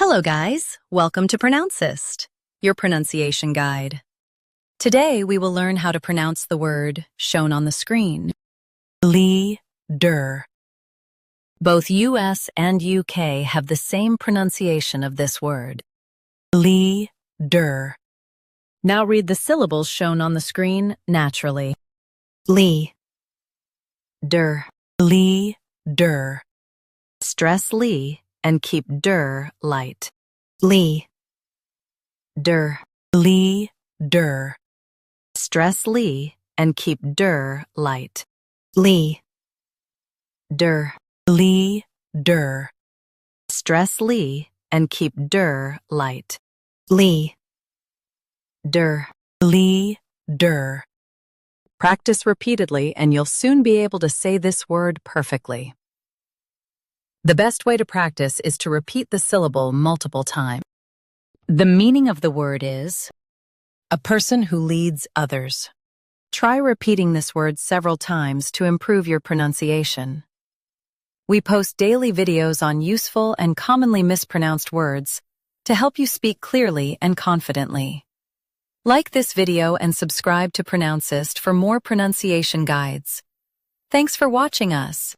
Hello guys, welcome to Pronouncist, your pronunciation guide. Today we will learn how to pronounce the word shown on the screen. Leader. Both US and UK have the same pronunciation of this word. Leader. Now read the syllables shown on the screen naturally. Lee. Der. Leader. Stress Lee and keep der light. Lee. Der. Leader. Stress Lee and keep der light. Lee. Der. Leader. Stress Lee and keep der light. Lee. Der. Leader. Practice repeatedly and you'll soon be able to say this word perfectly. The best way to practice is to repeat the syllable multiple times. The meaning of the word is a person who leads others. Try repeating this word several times to improve your pronunciation. We post daily videos on useful and commonly mispronounced words to help you speak clearly and confidently. Like this video and subscribe to Pronouncist for more pronunciation guides. Thanks for watching us.